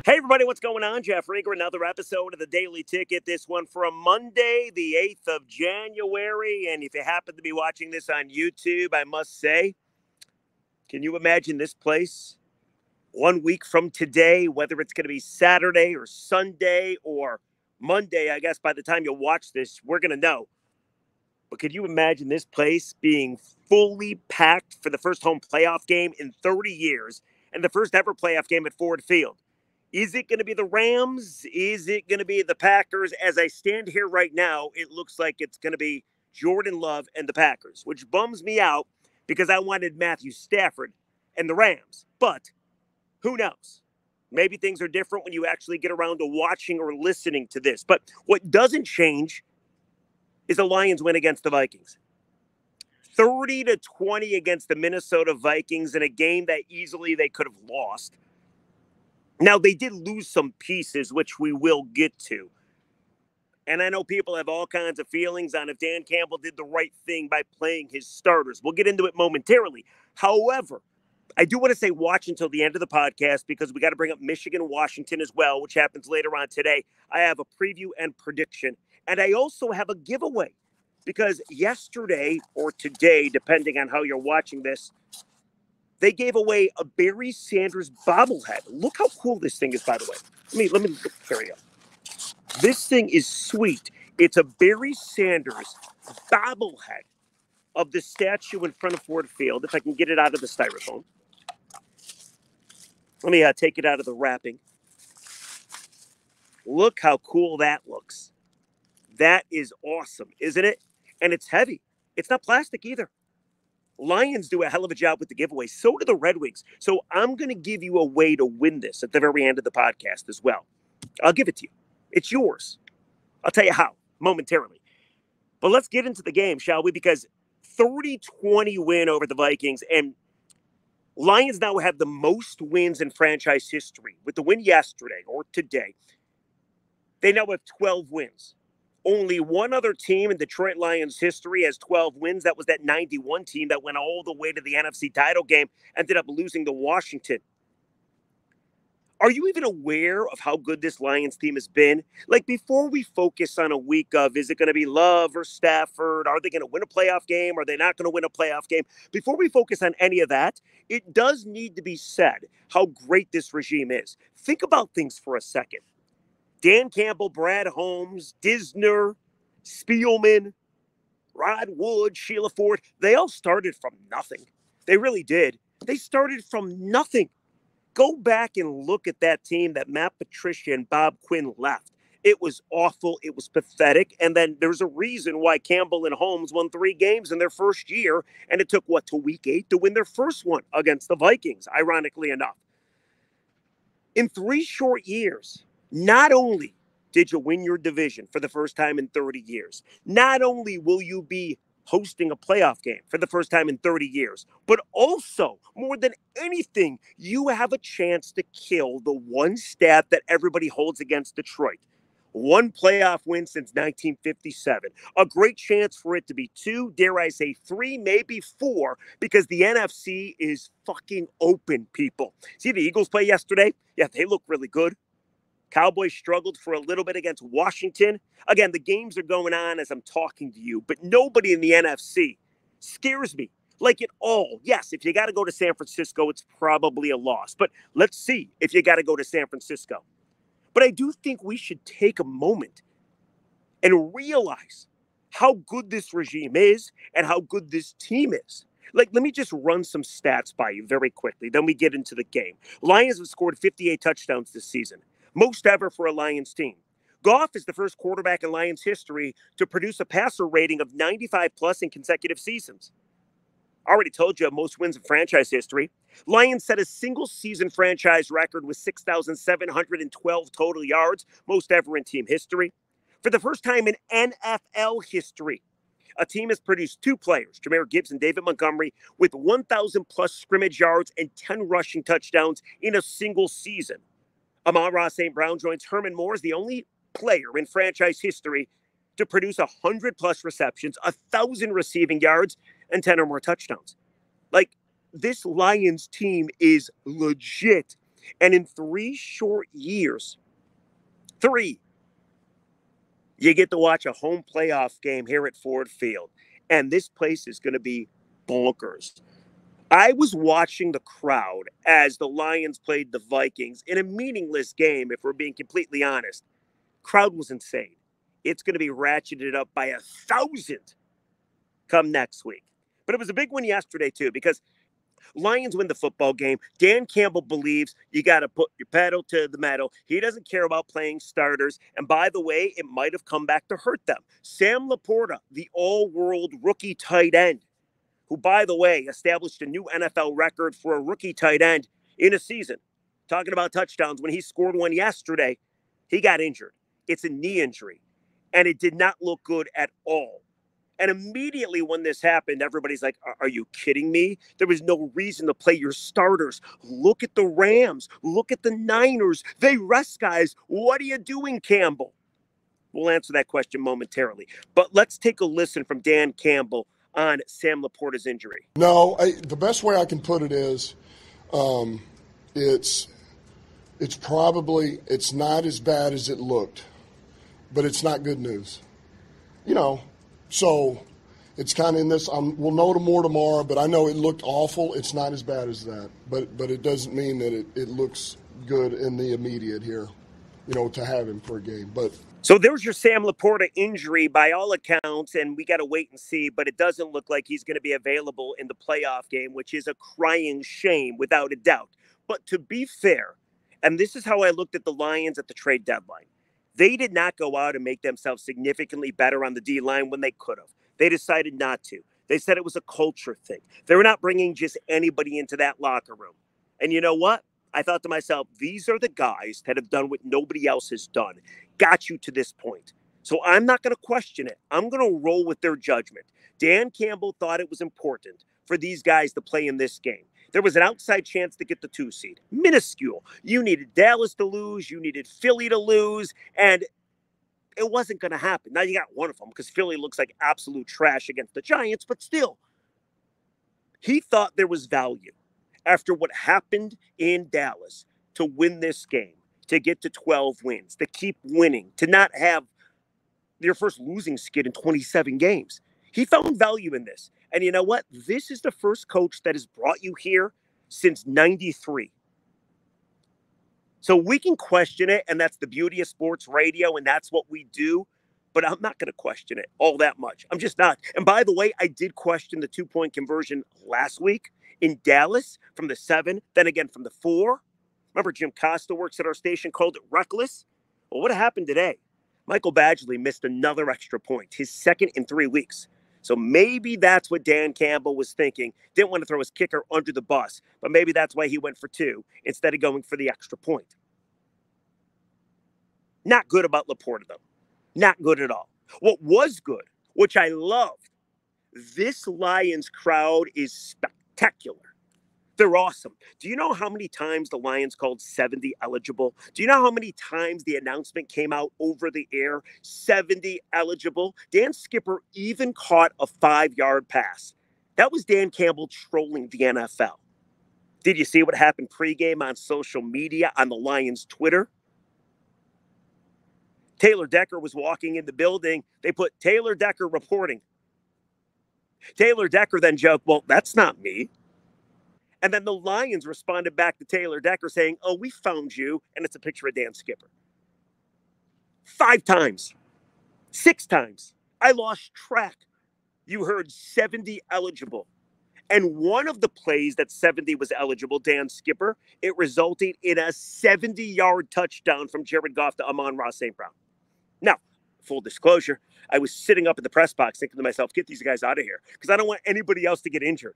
Hey, everybody, what's going on? Jeff Rieger, another episode of the Daily Ticket. This one from Monday, the 8th of January. And if you happen to be watching this on YouTube, I must say, can you imagine this place 1 week from today, whether it's going to be Saturday or Sunday or Monday? I guess by the time you watch this, we're going to know. But could you imagine this place being fully packed for the first home playoff game in 30 years and the first ever playoff game at Ford Field? Is it going to be the Rams? Is it going to be the Packers? As I stand here right now, it looks like it's going to be Jordan Love and the Packers, which bums me out because I wanted Matthew Stafford and the Rams. But who knows? Maybe things are different when you actually get around to watching or listening to this. But what doesn't change is the Lions win against the Vikings. 30-20 against the Minnesota Vikings in a game that easily they could have lost. Now, they did lose some pieces, which we will get to. And I know people have all kinds of feelings on if Dan Campbell did the right thing by playing his starters. We'll get into it momentarily. However, I do want to say watch until the end of the podcast because we got to bring up Michigan, Washington as well, which happens later on today. I have a preview and prediction. And I also have a giveaway because yesterday or today, depending on how you're watching this, they gave away a Barry Sanders bobblehead. Look how cool this thing is, by the way. Let me carry it. This thing is sweet. It's a Barry Sanders bobblehead of the statue in front of Ford Field. If I can get it out of the styrofoam. Let me take it out of the wrapping. Look how cool that looks. That is awesome, isn't it? And it's heavy. It's not plastic either. Lions do a hell of a job with the giveaway. So do the Red Wings. So I'm going to give you a way to win this at the very end of the podcast as well. I'll give it to you. It's yours. I'll tell you how momentarily. But let's get into the game, shall we? Because 30-20 win over the Vikings, and Lions now have the most wins in franchise history. With the win yesterday or today, they now have 12 wins. Only one other team in Detroit Lions history has 12 wins. That was that 91 team that went all the way to the NFC title game, ended up losing to Washington. Are you even aware of how good this Lions team has been? Like, before we focus on a week of, is it going to be Love or Stafford? Are they going to win a playoff game? Are they not going to win a playoff game? Before we focus on any of that, it does need to be said how great this regime is. Think about things for a second. Dan Campbell, Brad Holmes, Disner, Spielman, Rod Wood, Sheila Ford, they all started from nothing. They really did. They started from nothing. Go back and look at that team that Matt Patricia and Bob Quinn left. It was awful. It was pathetic. And then there's a reason why Campbell and Holmes won 3 games in their first year. And it took, to week 8 to win their first one against the Vikings, ironically enough. In 3 short years, not only did you win your division for the first time in 30 years, not only will you be hosting a playoff game for the first time in 30 years, but also, more than anything, you have a chance to kill the one stat that everybody holds against Detroit. 1 playoff win since 1957. A great chance for it to be 2, dare I say 3, maybe 4, because the NFC is fucking open, people. See the Eagles play yesterday? Yeah, they look really good. Cowboys struggled for a little bit against Washington. Again, the games are going on as I'm talking to you, but nobody in the NFC scares me like at all. Yes, if you got to go to San Francisco, it's probably a loss. But let's see if you got to go to San Francisco. But I do think we should take a moment and realize how good this regime is and how good this team is. Like, let me just run some stats by you very quickly. Then we get into the game. Lions have scored 58 touchdowns this season. Most ever for a Lions team. Goff is the first quarterback in Lions history to produce a passer rating of 95 plus in consecutive seasons. I already told you most wins in franchise history. Lions set a single season franchise record with 6,712 total yards, most ever in team history. For the first time in NFL history, a team has produced 2 players, Jahmyr Gibbs and David Montgomery, with 1,000 plus scrimmage yards and 10 rushing touchdowns in a single season. Amon-Ra St. Brown joins Herman Moore as the only player in franchise history to produce 100 plus receptions, 1,000 receiving yards, and 10 or more touchdowns. Like, this Lions team is legit. And in 3 short years, 3, you get to watch a home playoff game here at Ford Field. And this place is going to be bonkers. I was watching the crowd as the Lions played the Vikings in a meaningless game, if we're being completely honest. Crowd was insane. It's going to be ratcheted up by 1,000 come next week. But it was a big win yesterday, too, because Lions win the football game. Dan Campbell believes you got to put your pedal to the metal. He doesn't care about playing starters. And by the way, it might have come back to hurt them. Sam Laporta, the all-world rookie tight end, who, by the way, established a new NFL record for a rookie tight end in a season. Talking about touchdowns, when he scored one yesterday, he got injured. It's a knee injury, and it did not look good at all. And immediately when this happened, everybody's like, are you kidding me? There was no reason to play your starters. Look at the Rams. Look at the Niners. They rest guys. What are you doing, Campbell? We'll answer that question momentarily. But let's take a listen from Dan Campbell on Sam Laporta's injury. No, the best way I can put it is it's not as bad as it looked, but it's not good news. So it's kind of in this. We'll know more tomorrow, but I know it looked awful. It's not as bad as that, but it doesn't mean that it looks good in the immediate here, to have him for a game. But so there's your Sam Laporta injury by all accounts, and we got to wait and see, but it doesn't look like he's going to be available in the playoff game, which is a crying shame without a doubt. But to be fair, and this is how I looked at the Lions at the trade deadline, they did not go out and make themselves significantly better on the D-line when they could have. They decided not to. They said it was a culture thing. They were not bringing just anybody into that locker room. And you know what? I thought to myself, these are the guys that have done what nobody else has done. Got you to this point. So I'm not going to question it. I'm going to roll with their judgment. Dan Campbell thought it was important for these guys to play in this game. There was an outside chance to get the 2 seed. Minuscule. You needed Dallas to lose. You needed Philly to lose. And it wasn't going to happen. Now you got one of them because Philly looks like absolute trash against the Giants. But still, he thought there was value after what happened in Dallas to win this game, to get to 12 wins, to keep winning, to not have your first losing skid in 27 games. He found value in this. And you know what? This is the first coach that has brought you here since 93. So we can question it, and that's the beauty of sports radio, and that's what we do. But I'm not going to question it all that much. I'm just not. And by the way, I did question the 2-point conversion last week in Dallas from the 7, then again from the 4. Remember, Jim Costa works at our station, called it reckless. Well, what happened today? Michael Badgley missed another extra point, his second in 3 weeks. So maybe that's what Dan Campbell was thinking. Didn't want to throw his kicker under the bus, but maybe that's why he went for 2 instead of going for the extra point. Not good about Laporta, though. Not good at all. What was good, which I loved, this Lions crowd is spectacular. They're awesome. Do you know how many times the Lions called 70 eligible? Do you know how many times the announcement came out over the air? 70 eligible. Dan Skipper even caught a 5-yard pass. That was Dan Campbell trolling the NFL. Did you see what happened pregame on social media, on the Lions Twitter? Taylor Decker was walking in the building. They put Taylor Decker reporting. Taylor Decker then joked, well, that's not me. And then the Lions responded back to Taylor Decker saying, oh, we found you. And it's a picture of Dan Skipper. 5 times. 6 times. I lost track. You heard 70 eligible. And one of the plays that 70 was eligible, Dan Skipper, it resulted in a 70-yard touchdown from Jared Goff to Amon-Ra St. Brown. Now, full disclosure, I was sitting up in the press box thinking to myself, get these guys out of here because I don't want anybody else to get injured.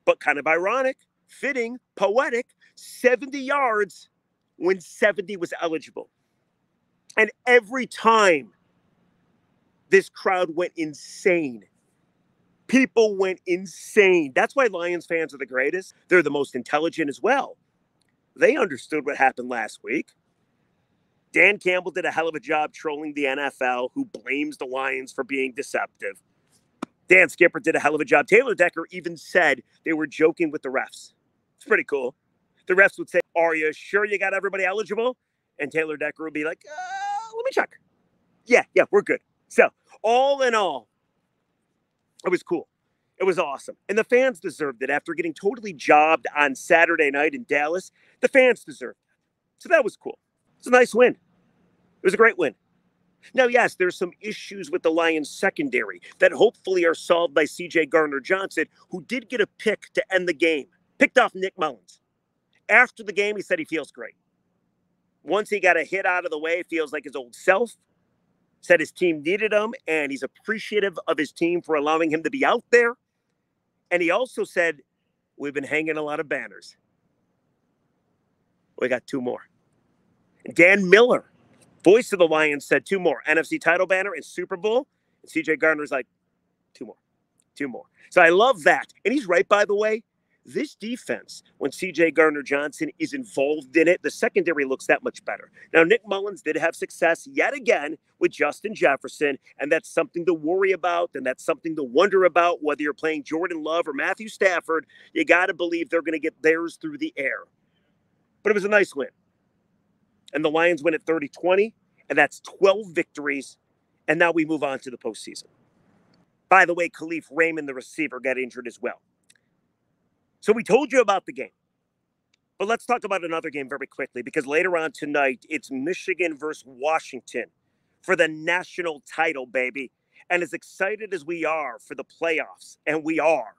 But kind of ironic, fitting, poetic, 70 yards when 70 was eligible. And every time this crowd went insane. People went insane. That's why Lions fans are the greatest. They're the most intelligent as well. They understood what happened last week. Dan Campbell did a hell of a job trolling the NFL, who blames the Lions for being deceptive. Dan Skipper did a hell of a job. Taylor Decker even said they were joking with the refs. It's pretty cool. The refs would say, "Are you sure you got everybody eligible?" And Taylor Decker would be like, "Let me check. Yeah, we're good." So all in all, it was cool. It was awesome. And the fans deserved it after getting totally jobbed on Saturday night in Dallas. The fans deserved it. So that was cool. It's a nice win. It was a great win. Now, yes, there's some issues with the Lions secondary that hopefully are solved by C.J. Gardner-Johnson, who did get a pick to end the game. Picked off Nick Mullins. After the game, he said he feels great. Once he got a hit out of the way, feels like his old self. Said his team needed him, and he's appreciative of his team for allowing him to be out there. And he also said, we've been hanging a lot of banners. We got 2 more. Dan Miller, voice of the Lions, said 2 more. NFC title banner and Super Bowl. And C.J. Gardner's like, 2 more. 2 more. So I love that. And he's right, by the way. This defense, when C.J. Gardner-Johnson is involved in it, the secondary looks that much better. Now, Nick Mullins did have success yet again with Justin Jefferson, and that's something to worry about, and that's something to wonder about, whether you're playing Jordan Love or Matthew Stafford. You got to believe they're going to get theirs through the air. But it was a nice win. And the Lions win at 30-20, and that's 12 victories, and now we move on to the postseason. By the way, Khalif Raymond, the receiver, got injured as well. So we told you about the game. But let's talk about another game very quickly, because later on tonight, it's Michigan versus Washington for the national title, baby. And as excited as we are for the playoffs, and we are,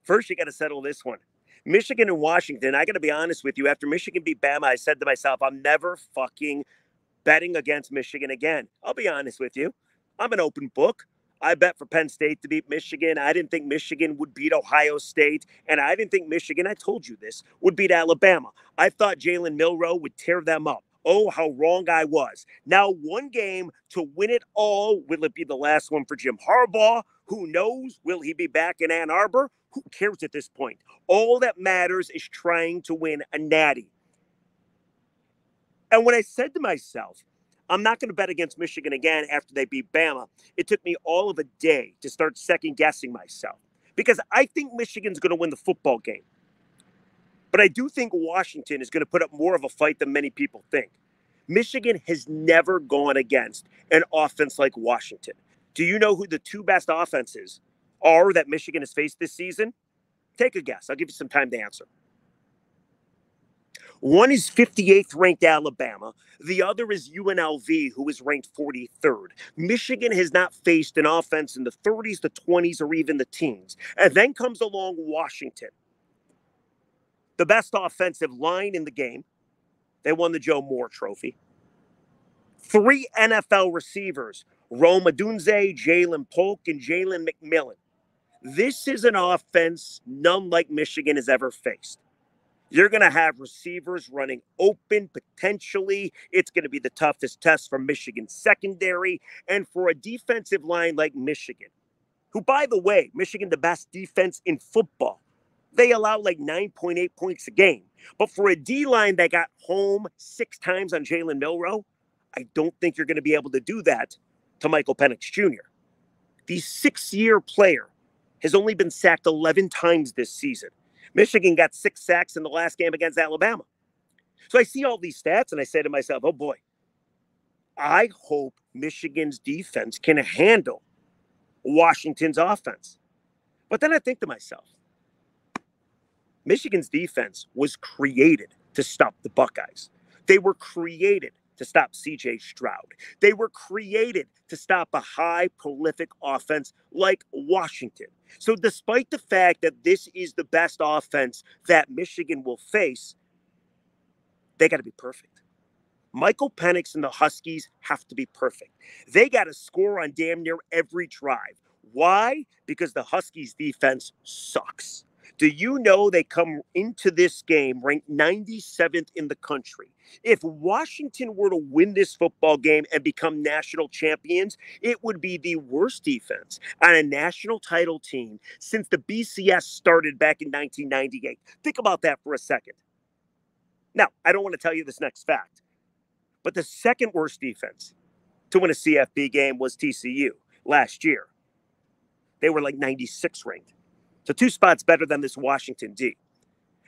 first you got to settle this one. Michigan and Washington, I got to be honest with you, after Michigan beat Bama, I said to myself, I'm never fucking betting against Michigan again. I'll be honest with you. I'm an open book. I bet for Penn State to beat Michigan. I didn't think Michigan would beat Ohio State. And I didn't think Michigan, I told you this, would beat Alabama. I thought Jalen Milroe would tear them up. Oh, how wrong I was. Now, one game to win it all. Will it be the last one for Jim Harbaugh? Who knows? Will he be back in Ann Arbor? Who cares at this point? All that matters is trying to win a natty. And when I said to myself, I'm not going to bet against Michigan again after they beat Bama, it took me all of a day to start second-guessing myself. Because I think Michigan's going to win the football game. But I do think Washington is going to put up more of a fight than many people think. Michigan has never gone against an offense like Washington. Do you know who the 2 best offenses are that Michigan has faced this season? Take a guess. I'll give you some time to answer. One is 58th ranked Alabama. The other is UNLV, who is ranked 43rd. Michigan has not faced an offense in the 30s, the 20s, or even the teens. And then comes along Washington, the best offensive line in the game. They won the Joe Moore Trophy. 3 NFL receivers, Rome Odunze, Jalen Polk, and Jalen McMillan. This is an offense none like Michigan has ever faced. You're going to have receivers running open, potentially. It's going to be the toughest test for Michigan's secondary and for a defensive line like Michigan, who, by the way, Michigan, the best defense in football. They allow like 9.8 points a game. But for a D-line that got home 6 times on Jalen Milroe, I don't think you're going to be able to do that to Michael Penix Jr. The 6-year player has only been sacked 11 times this season. Michigan got 6 sacks in the last game against Alabama. So I see all these stats and I say to myself, oh boy, I hope Michigan's defense can handle Washington's offense. But then I think to myself, Michigan's defense was created to stop the Buckeyes. They were created to stop C.J. Stroud. They were created to stop a high, prolific offense like Washington. So despite the fact that this is the best offense that Michigan will face, they got to be perfect. Michael Penix and the Huskies have to be perfect. They got to score on damn near every drive. Why? Because the Huskies' defense sucks. Do you know they come into this game ranked 97th in the country? If Washington were to win this football game and become national champions, it would be the worst defense on a national title team since the BCS started back in 1998. Think about that for a second. Now, I don't want to tell you this next fact, but the second worst defense to win a CFB game was TCU last year. They were like 96 ranked. So 2 spots better than this Washington D.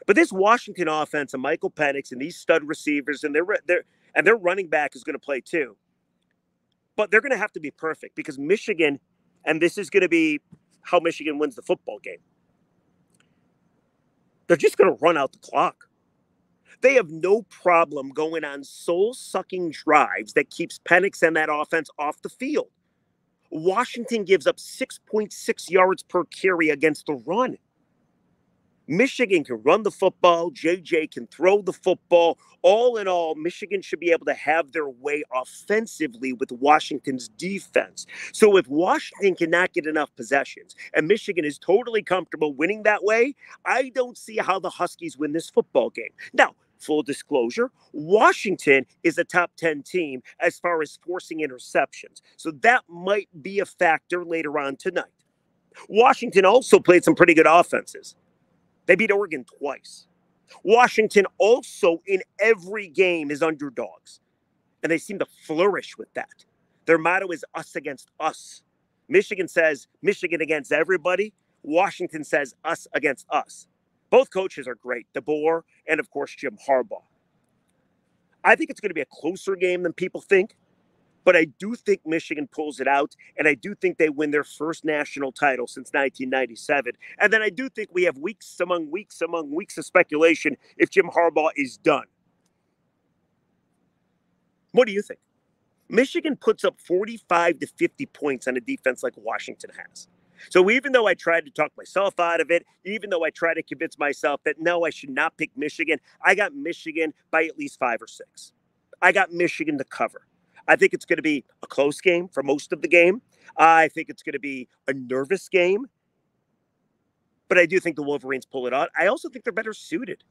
But this Washington offense and Michael Penix and these stud receivers and their running back is going to play too. But they're going to have to be perfect because Michigan, and this is going to be how Michigan wins the football game, they're just going to run out the clock. They have no problem going on soul-sucking drives that keeps Penix and that offense off the field. Washington gives up 6.6 yards per carry against the run. Michigan can run the football. JJ can throw the football. All in all, Michigan should be able to have their way offensively with Washington's defense. So if Washington cannot get enough possessions and Michigan is totally comfortable winning that way, I don't see how the Huskies win this football game. Now, full disclosure, Washington is a top 10 team as far as forcing interceptions. So that might be a factor later on tonight. Washington also played some pretty good offenses. They beat Oregon twice. Washington also in every game is underdogs. And they seem to flourish with that. Their motto is us against us. Michigan says Michigan against everybody. Washington says us against us. Both coaches are great, DeBoer and, of course, Jim Harbaugh. I think it's going to be a closer game than people think. But I do think Michigan pulls it out, and I do think they win their first national title since 1997. And then I do think we have weeks among weeks of speculation if Jim Harbaugh is done. What do you think? Michigan puts up 45 to 50 points on a defense like Washington has. So even though I tried to talk myself out of it, even though I tried to convince myself that no, I should not pick Michigan, I got Michigan by at least 5 or 6. I got Michigan to cover. I think it's going to be a close game for most of the game. I think it's going to be a nervous game. But I do think the Wolverines pull it out. I also think they're better suited.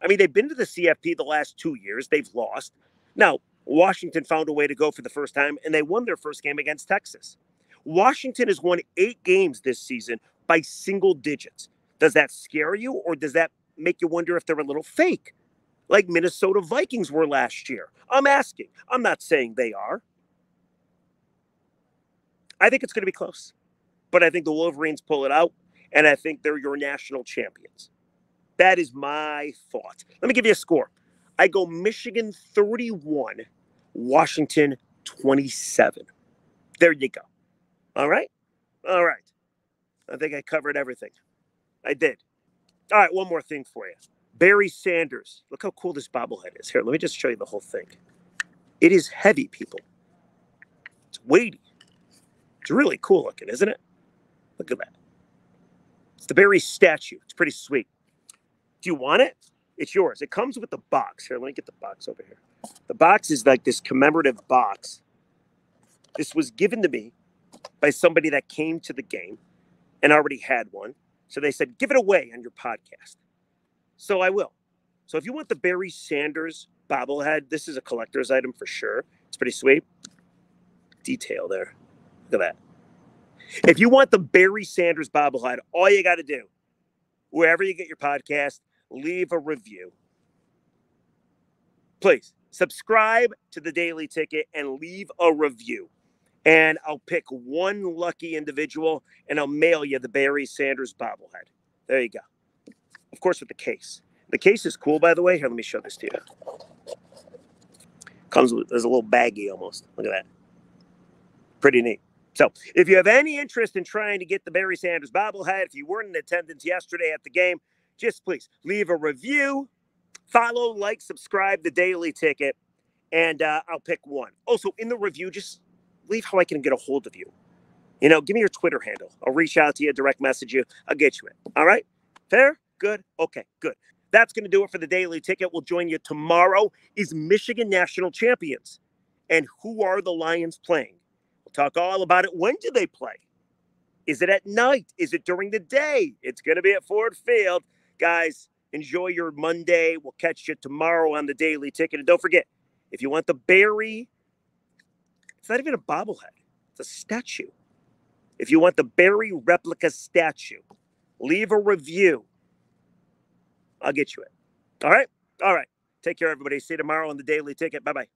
I mean, they've been to the CFP the last 2 years. They've lost. Now, Washington found a way to go for the first time, and they won their first game against Texas. Washington has won 8 games this season by single digits. Does that scare you, or does that make you wonder if they're a little fake? Like Minnesota Vikings were last year. I'm asking. I'm not saying they are. I think it's going to be close. But I think the Wolverines pull it out, and I think they're your national champions. That is my thought. Let me give you a score. I go Michigan 31, Washington 27. There you go. All right? All right. I think I covered everything. I did. All right, one more thing for you. Barry Sanders. Look how cool this bobblehead is. Here, let me just show you the whole thing. It is heavy, people. It's weighty. It's really cool looking, isn't it? Look at that. It's the Barry statue. It's pretty sweet. Do you want it? It's yours. It comes with the box. Here, let me get the box over here. The box is like this commemorative box. This was given to me by somebody that came to the game and already had one. So they said, give it away on your podcast. So I will. So if you want the Barry Sanders bobblehead, this is a collector's item for sure. It's pretty sweet. Detail there. Look at that. If you want the Barry Sanders bobblehead, all you got to do, wherever you get your podcast, leave a review. Please subscribe to the Daily Ticket and leave a review. And I'll pick one lucky individual and I'll mail you the Barry Sanders bobblehead. There you go. Of course, with the case. The case is cool, by the way. Here, let me show this to you. Comes with, there's a little baggie almost. Look at that. Pretty neat. So if you have any interest in trying to get the Barry Sanders bobblehead, if you weren't in attendance yesterday at the game, just please leave a review, follow, like, subscribe the Daily Ticket, and I'll pick one. Also, in the review, just leave how I can get a hold of you. You know, give me your Twitter handle. I'll reach out to you, direct message you. I'll get you in. All right? Fair? Good? Okay, good. That's going to do it for the Daily Ticket. We'll join you tomorrow. Is Michigan national champions? And who are the Lions playing? We'll talk all about it. When do they play? Is it at night? Is it during the day? It's going to be at Ford Field. Guys, enjoy your Monday. We'll catch you tomorrow on the Daily Ticket. And don't forget, if you want the Barry, it's not even a bobblehead. It's a statue. If you want the Barry replica statue, leave a review. I'll get you it. All right? All right. Take care, everybody. See you tomorrow on the Daily Ticket. Bye-bye.